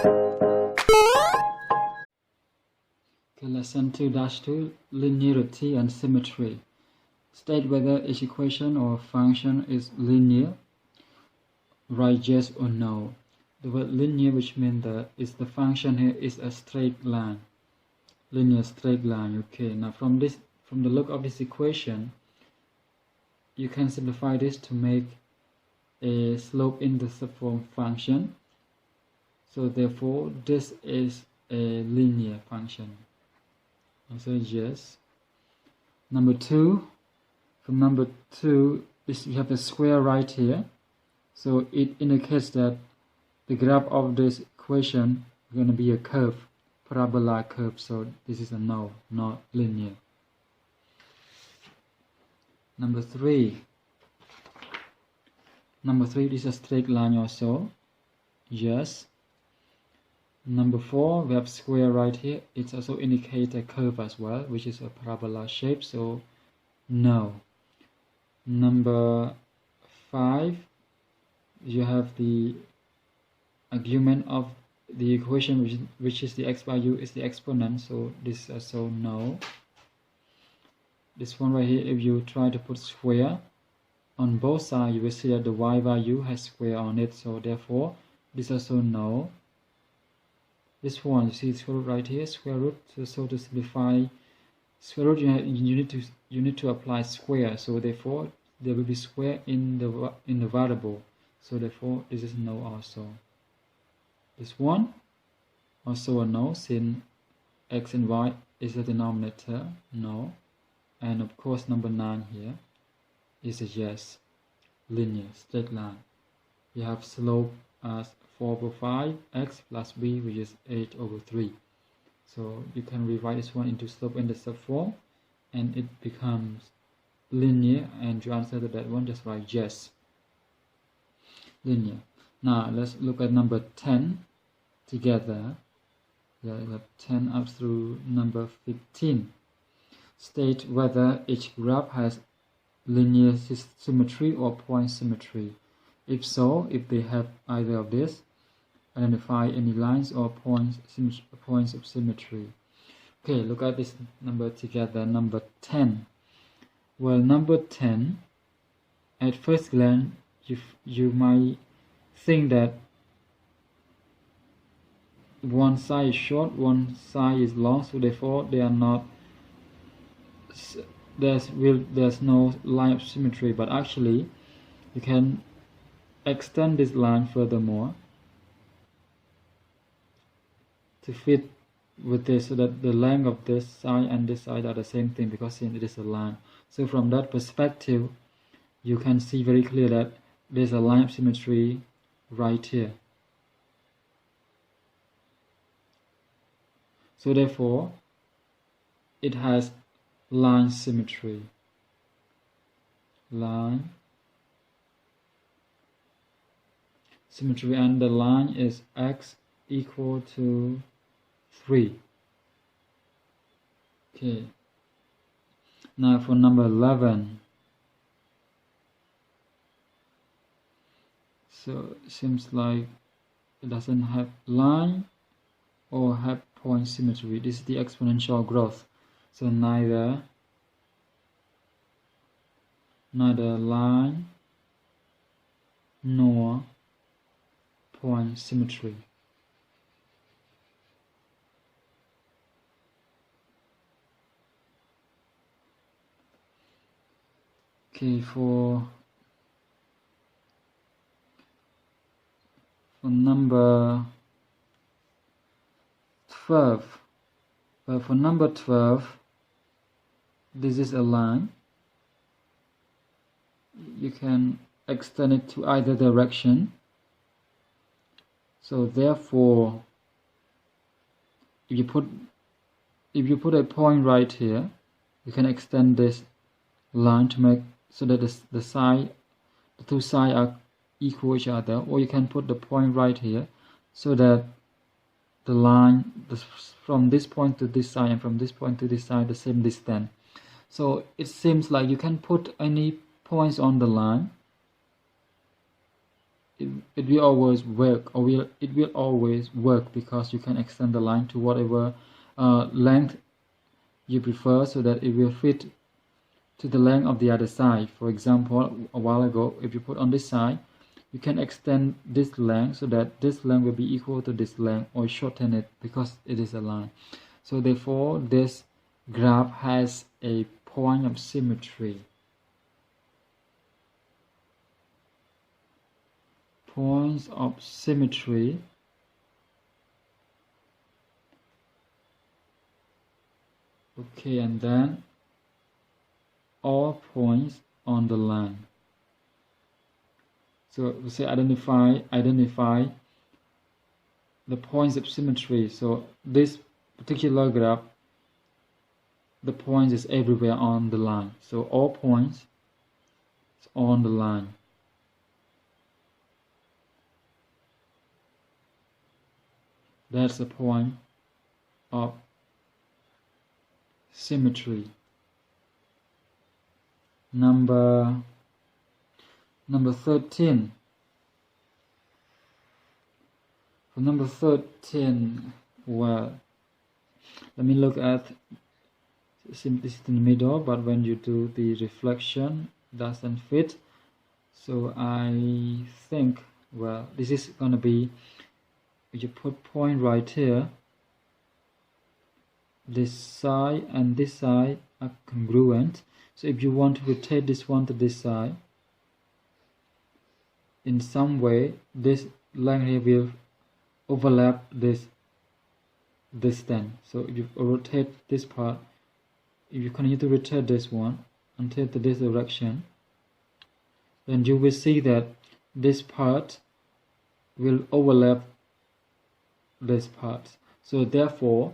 Okay, lesson 2-2, linearity and symmetry. State whether each equation or function is linear. Write yes or no. The word linear, which means that is the function here is a straight line. Linear straight line. Okay, now from the look of this equation, you can simplify this to make a slope intercept form function. So therefore, this is a linear function. Answer yes. Number 2. From number 2, we have the square right here. So it indicates that the graph of this equation is going to be a curve, parabola curve. So this is a no, not linear. Number 3. Number 3 is a straight line also. Yes. Number 4, we have square right here. It also indicates a curve as well, which is a parabola shape. So no. Number 5, you have the argument of the equation, which is the x by u is the exponent. So this is also no. This one right here, if you try to put square on both sides, you will see that the y by u has square on it. So therefore, this is also no. This one, you see square root right here, square root. So to simplify square root, you need to apply square. So therefore, there will be square in the variable. So therefore, this is no also. This one also a no, since x and y is the denominator. No. And of course, number 9 here is a yes, linear straight line. You have slope as 4/5 x plus b, which is 8/3. So you can rewrite this one into slope intercept form, and it becomes linear. And to answer to that one, just write yes, linear. Now let's look at number 10 together. Yeah, 10 up through number 15. State whether each graph has linear symmetry or point symmetry. If so, if they have either of this, identify any lines or points of symmetry. Okay, look at this number together. Number 10. Well, number 10, at first glance, you might think that one side is short, one side is long, so therefore they are not. There's no line of symmetry, but actually you can extend this line furthermore to fit with this, so that the length of this side and this side are the same thing, because it is a line. So from that perspective, you can see very clear that there's a line of symmetry right here. So therefore, it has line symmetry. Line symmetry, and the line is x equal to 3. Okay. Now for number 11. So it seems like it doesn't have line or have point symmetry. This is the exponential growth. So neither line nor point symmetry. Okay, for number 12. Well, for number 12, this is a line. You can extend it to either direction. So therefore, if you put a point right here, you can extend this line to make so that the two sides are equal each other, or you can put the point right here so that the line from this point to this side and from this point to this side the same distance. So it seems like you can put any points on the line it will always work, or it will always work, because you can extend the line to whatever length you prefer, so that it will fit to the length of the other side. For example, a while ago, if you put on this side, you can extend this length so that this length will be equal to this length, or shorten it because it is a line. So therefore, this graph has a point of symmetry. Points of symmetry okay, and then all points on the line. So we say identify the points of symmetry. So this particular graph, the points is everywhere on the line. So all points is on the line. That's the point of symmetry. Number 13. For number 13, well, let me look at this in the middle, but when you do the reflection, it doesn't fit. So I think, well, this is gonna be, you put point right here, this side and this side are congruent. So if you want to rotate this one to this side, in some way this length here will overlap this distance. So if you rotate this part, if you continue to rotate this one until to this direction, then you will see that this part will overlap this part. So therefore,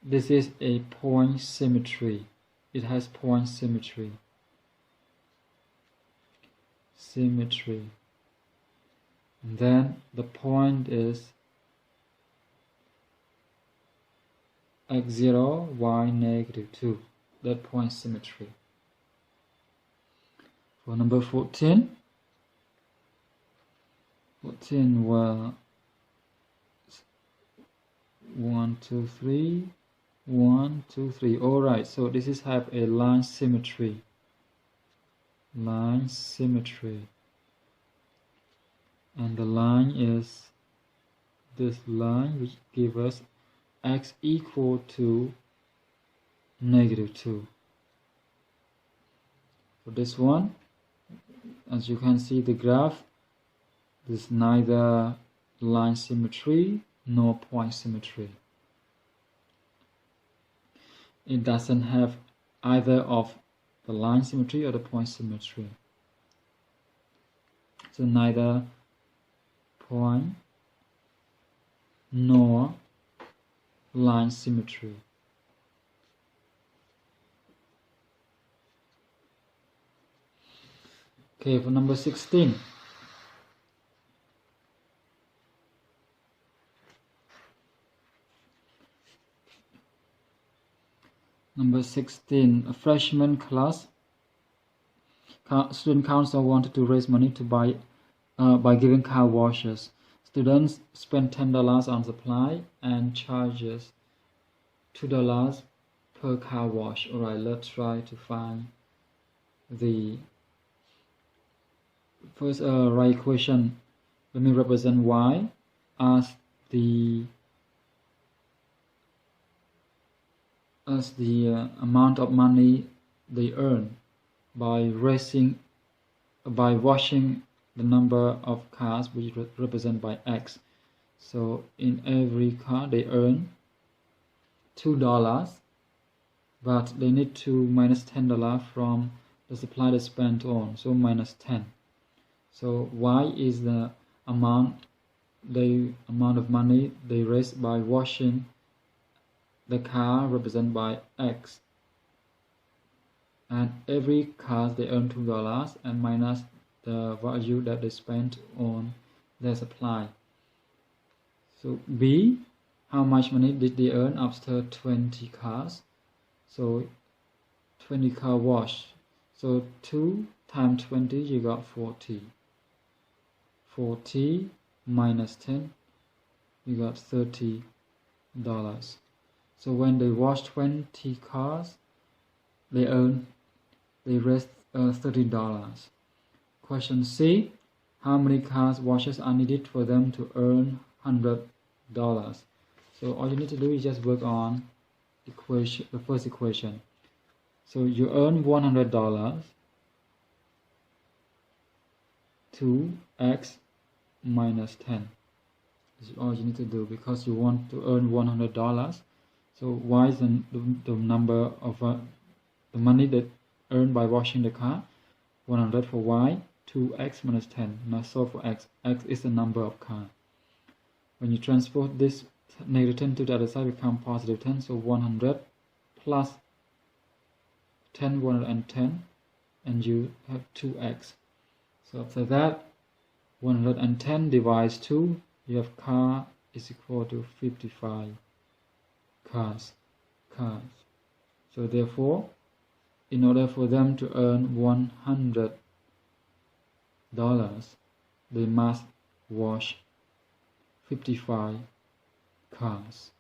this is a point symmetry. It has point symmetry. And then the point is x0, y -2. That point symmetry. For number 14, well, 1, 2, 3, 1, 2, 3. All right, so this is have a line symmetry. And the line is this line, which gives us x equal to -2. For this one, as you can see the graph, there's neither line symmetry nor point symmetry. It doesn't have either of the line symmetry or the point symmetry. So neither point nor line symmetry. Okay, for number 16. Number 16, a freshman class. Student council wanted to raise money to buy by giving car washes. Students spend $10 on supply and charges $2 per car wash. Alright, let's try to find the first right equation. Let me represent y as the amount of money they earn by washing the number of cars, which represent by x. So in every car they earn $2, but they need to minus $10 from the supply they spent on, so minus 10. So y is the amount of money they raise by washing the car, represented by x, and every car they earn $2 and minus the value that they spent on their supply. So b, how much money did they earn after 20 cars? So 20 car wash, so 2 times 20, you got 40. 40 minus 10, you got $30. So when they wash 20 cars, they raised $30. Question C, how many cars washes are needed for them to earn $100? So all you need to do is just work on the first equation. So you earn $100, 2x minus 10. This is all you need to do because you want to earn $100. So y is the number of the money that earned by washing the car. 100 for y, 2x minus 10. Now solve for x. X is the number of cars. When you transpose this negative 10 to the other side, become positive 10. So 100 plus 10, 110, and you have 2x. So after that, 110 divides 2, you have car is equal to 55 cars. So therefore, in order for them to earn $100, they must wash 55 cars.